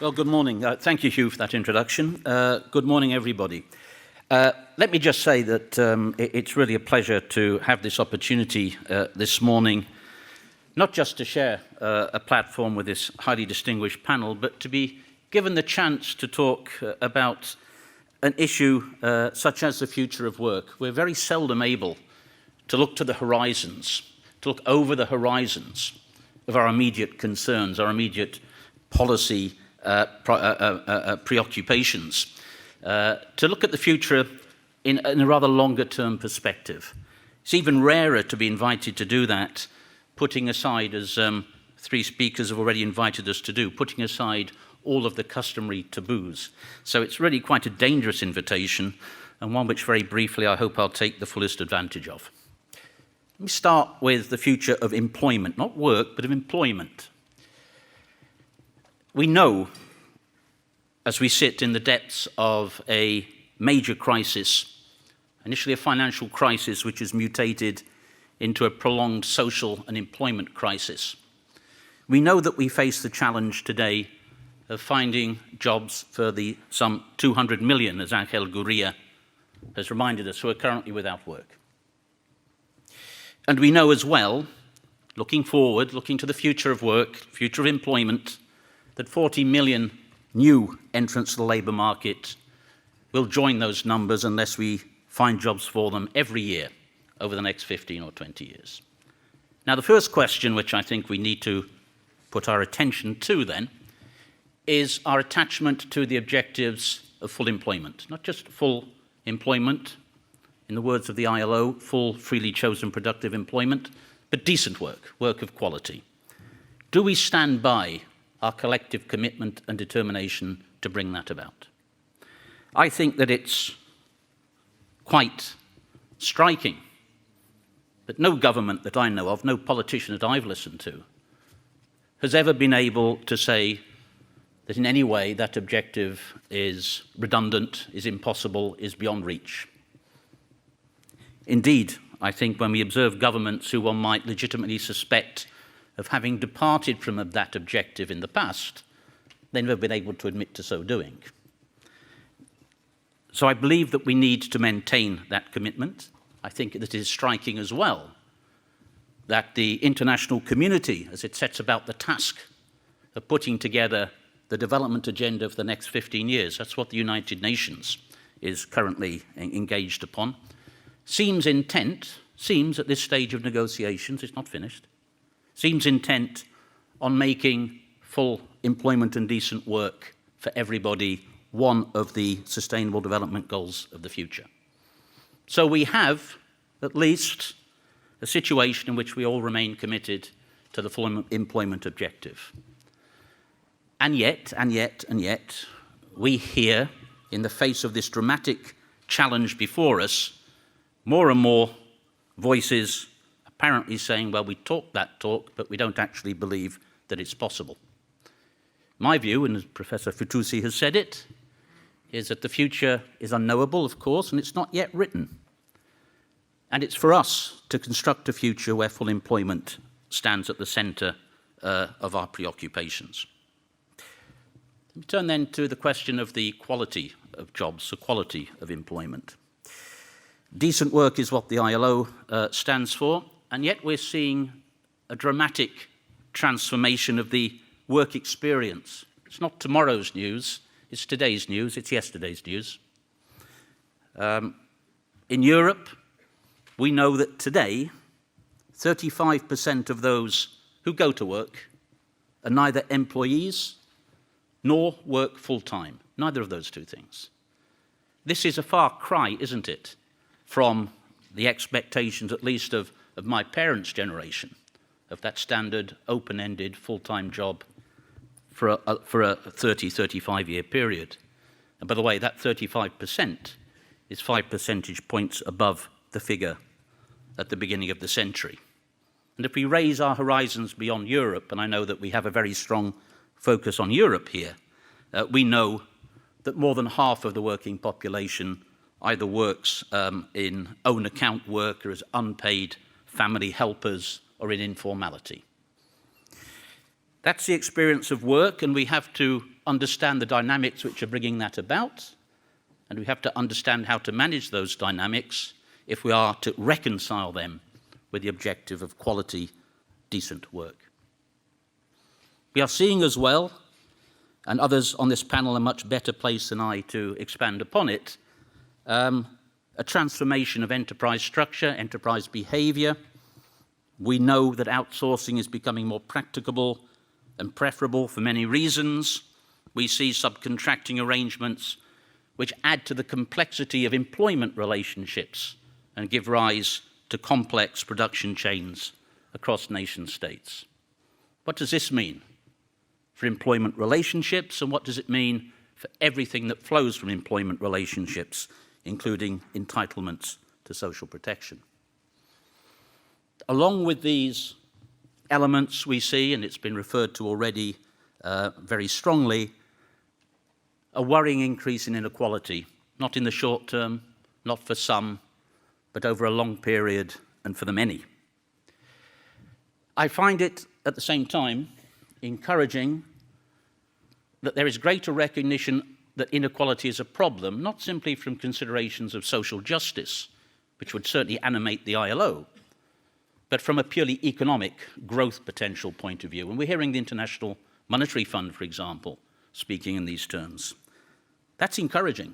Well, good morning. Thank you, Hugh, for that introduction. Good morning, everybody. Let me just say that it's really a pleasure to have this opportunity this morning, not just to share a platform with this highly distinguished panel, but to be given the chance to talk about an issue such as the future of work. We're very seldom able to look to the horizons, to look over the horizons of our immediate concerns, our immediate policy preoccupations, to look at the future in a rather longer-term perspective. It's even rarer to be invited to do that, putting aside, as three speakers have already invited us to do, putting aside all of the customary taboos. So it's really quite a dangerous invitation, and one which very briefly I hope I'll take the fullest advantage of. Let me start with the future of employment, not work, but of employment. We know, as we sit in the depths of a major crisis, initially a financial crisis which has mutated into a prolonged social and employment crisis. We know that we face the challenge today of finding jobs for the some 200 million, as Angel Gurria has reminded us, who are currently without work. And we know as well, looking forward, looking to the future of work, future of employment, that 40 million new entrants to the labour market will join those numbers unless we find jobs for them every year over the next 15 or 20 years. Now, the first question which I think we need to put our attention to then is our attachment to the objectives of full employment. Not just full employment, in the words of the ILO, full, freely chosen, productive employment, but decent work, work of quality. Do we stand by our collective commitment and determination to bring that about? I think that it's quite striking that no government that I know of, no politician that I've listened to, has ever been able to say that in any way that objective is redundant, is impossible, is beyond reach. Indeed, I think when we observe governments who one might legitimately suspect of having departed from that objective in the past, they've never been able to admit to so doing. So I believe that we need to maintain that commitment. I think that it is striking as well that the international community, as it sets about the task of putting together the development agenda for the next 15 years, that's what the United Nations is currently engaged upon, seems at this stage of negotiations, it's not finished, seems intent on making full employment and decent work for everybody one of the sustainable development goals of the future. So we have at least a situation in which we all remain committed to the full employment objective. And yet, we hear, in the face of this dramatic challenge before us, more and more voices apparently saying, well, we talk that talk, but we don't actually believe that it's possible. My view, and as Professor Fitoussi has said it, is that the future is unknowable, of course, and it's not yet written. And it's for us to construct a future where full employment stands at the centre of our preoccupations. Let me turn then to the question of the quality of jobs, the quality of employment. Decent work is what the ILO stands for, and yet we're seeing a dramatic transformation of the work experience. It's not tomorrow's news, it's today's news, it's yesterday's news. In Europe, we know that today, 35% of those who go to work are neither employees nor work full-time, neither of those two things. This is a far cry, isn't it, from the expectations, at least of my parents' generation, of that standard, open-ended, full-time job for a 30, 35-year period. And by the way, that 35% is 5 percentage points above the figure at the beginning of the century. And if we raise our horizons beyond Europe, and I know that we have a very strong focus on Europe here, we know that more than half of the working population either works in own account work or as unpaid family helpers or in informality. That's the experience of work, and we have to understand the dynamics which are bringing that about, and we have to understand how to manage those dynamics if we are to reconcile them with the objective of quality, decent work. We are seeing as well, and others on this panel are much better placed than I to expand upon it, a transformation of enterprise structure, enterprise behavior. We know that outsourcing is becoming more practicable and preferable for many reasons. We see subcontracting arrangements which add to the complexity of employment relationships and give rise to complex production chains across nation states. What does this mean for employment relationships, and what does it mean for everything that flows from employment relationships, including entitlements to social protection? Along with these elements we see, and it's been referred to already very strongly, a worrying increase in inequality, not in the short term, not for some, but over a long period and for the many. I find it, at the same time, encouraging that there is greater recognition that inequality is a problem, not simply from considerations of social justice, which would certainly animate the ILO, but from a purely economic growth potential point of view. And we're hearing the International Monetary Fund, for example, speaking in these terms. That's encouraging.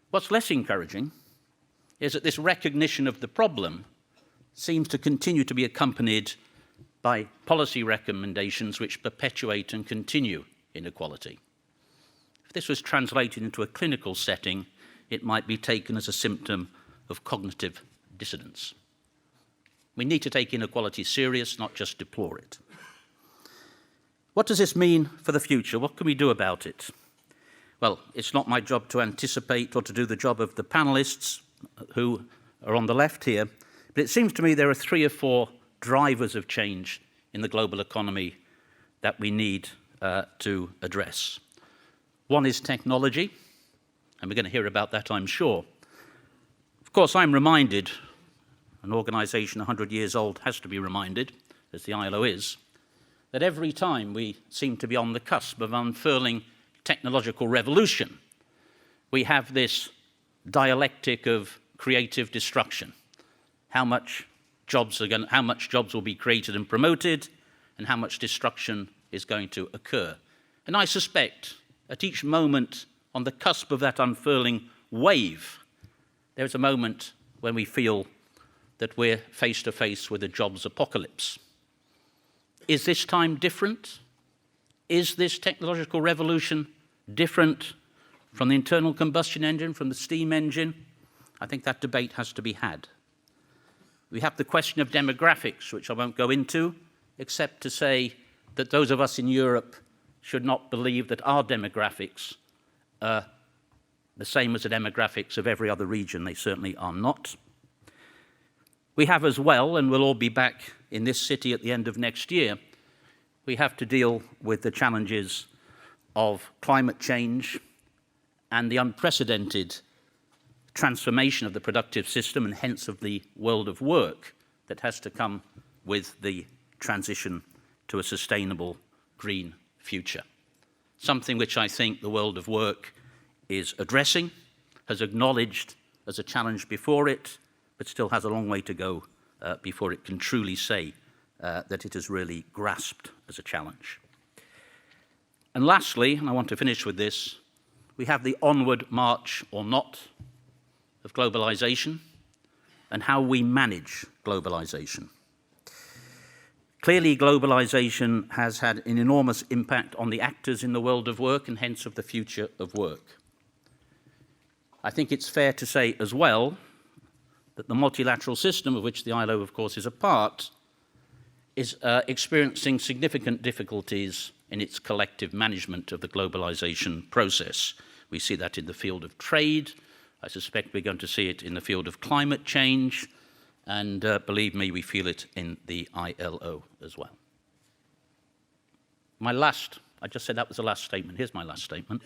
What's less encouraging is that this recognition of the problem seems to continue to be accompanied by policy recommendations which perpetuate and continue inequality. If this was translated into a clinical setting, it might be taken as a symptom of cognitive dissonance. We need to take inequality serious, not just deplore it. What does this mean for the future? What can we do about it? Well, it's not my job to anticipate or to do the job of the panelists who are on the left here, but it seems to me there are 3 or 4 drivers of change in the global economy that we need to address. One is technology, and we're going to hear about that, I'm sure. Of course, I'm reminded, an organization 100 years old has to be reminded, as the ILO is, that every time we seem to be on the cusp of unfurling technological revolution, we have this dialectic of creative destruction. How much jobs will be created and promoted, and how much destruction is going to occur. And I suspect at each moment on the cusp of that unfurling wave, there is a moment when we feel that we're face to face with a jobs apocalypse. Is this time different? Is this technological revolution different from the internal combustion engine, from the steam engine? I think that debate has to be had. We have the question of demographics, which I won't go into, except to say that those of us in Europe should not believe that our demographics are the same as the demographics of every other region. They certainly are not. We have as well, and we'll all be back in this city at the end of next year, we have to deal with the challenges of climate change and the unprecedented transformation of the productive system and hence of the world of work that has to come with the transition to a sustainable green future. Something which I think the world of work is addressing, has acknowledged as a challenge before it, but still has a long way to go before it can truly say that it has really grasped as a challenge. And lastly, and I want to finish with this, we have the onward march or not of globalization and how we manage globalization. Clearly, globalization has had an enormous impact on the actors in the world of work and hence of the future of work. I think it's fair to say as well that the multilateral system, of which the ILO, of course, is a part, is experiencing significant difficulties in its collective management of the globalization process. We see that in the field of trade. I suspect we're going to see it in the field of climate change. And believe me, we feel it in the ILO as well. I just said that was the last statement. Here's my last statement.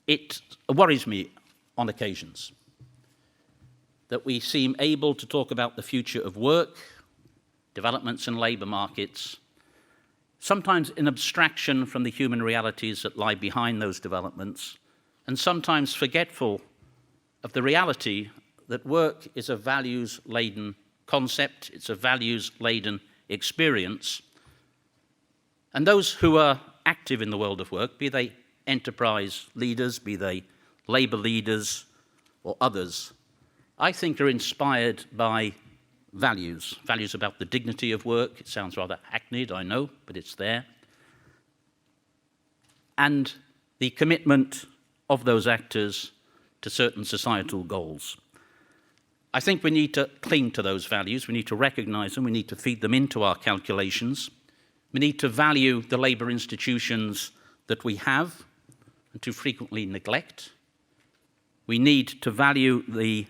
It worries me on occasions that we seem able to talk about the future of work, developments in labour markets, sometimes in abstraction from the human realities that lie behind those developments, and sometimes forgetful of the reality that work is a values-laden concept, it's a values-laden experience. And those who are active in the world of work, be they enterprise leaders, be they labour leaders or others, I think are inspired by values about the dignity of work. It sounds rather hackneyed, I know, but it's there. And the commitment of those actors to certain societal goals. I think we need to cling to those values, we need to recognise them, we need to feed them into our calculations. We need to value the labour institutions that we have and too frequently neglect. We need to value the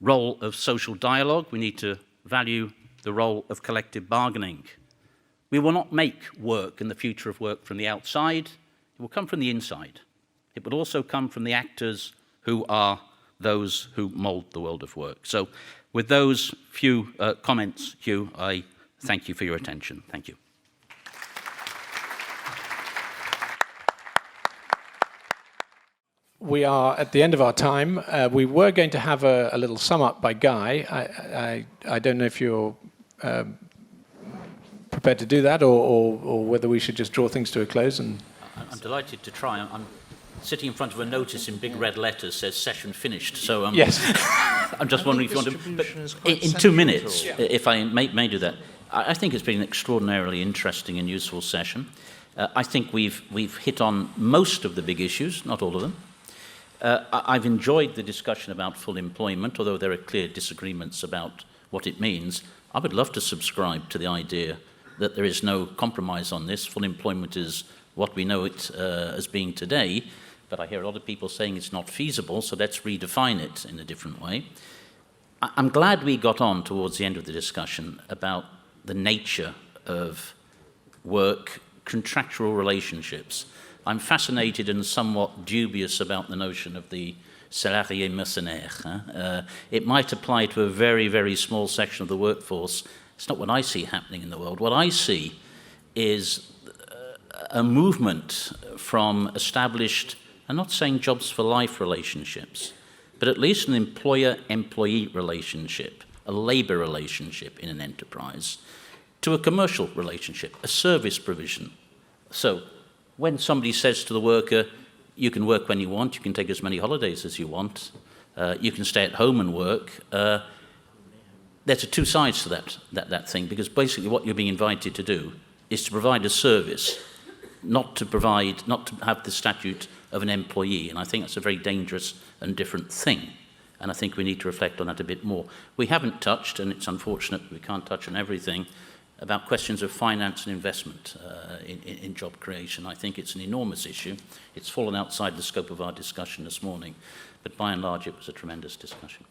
role of social dialogue. We need to value the role of collective bargaining. We will not make work and the future of work from the outside. It will come from the inside. It will also come from the actors who are those who mould the world of work. So with those few comments, Hugh, I thank you for your attention. Thank you. We are at the end of our time. We were going to have a little sum up by Guy. I don't know if you're prepared to do that or whether we should just draw things to a close. And I'm delighted to try. I'm sitting in front of a notice in big red letters says session finished. So yes. I'm just wondering if you want to, but in 2 minutes, if I may do that. I think it's been an extraordinarily interesting and useful session. I think we've hit on most of the big issues, not all of them. I've enjoyed the discussion about full employment, although there are clear disagreements about what it means. I would love to subscribe to the idea that there is no compromise on this. Full employment is what we know it as being today, but I hear a lot of people saying it's not feasible, so let's redefine it in a different way. I'm glad we got on towards the end of the discussion about the nature of work, contractual relationships. I'm fascinated and somewhat dubious about the notion of the salarié mercenaire. It might apply to a very, very small section of the workforce. It's not what I see happening in the world. What I see is a movement from established, I'm not saying jobs for life relationships, but at least an employer-employee relationship, a labour relationship in an enterprise, to a commercial relationship, a service provision. So when somebody says to the worker, you can work when you want, you can take as many holidays as you want, you can stay at home and work, there's two sides to that thing, because basically what you're being invited to do is to provide a service, not to have the statute of an employee, and I think that's a very dangerous and different thing, and I think we need to reflect on that a bit more. We haven't touched, and it's unfortunate we can't touch on everything, about questions of finance and investment in job creation. I think it's an enormous issue. It's fallen outside the scope of our discussion this morning, but by and large it was a tremendous discussion.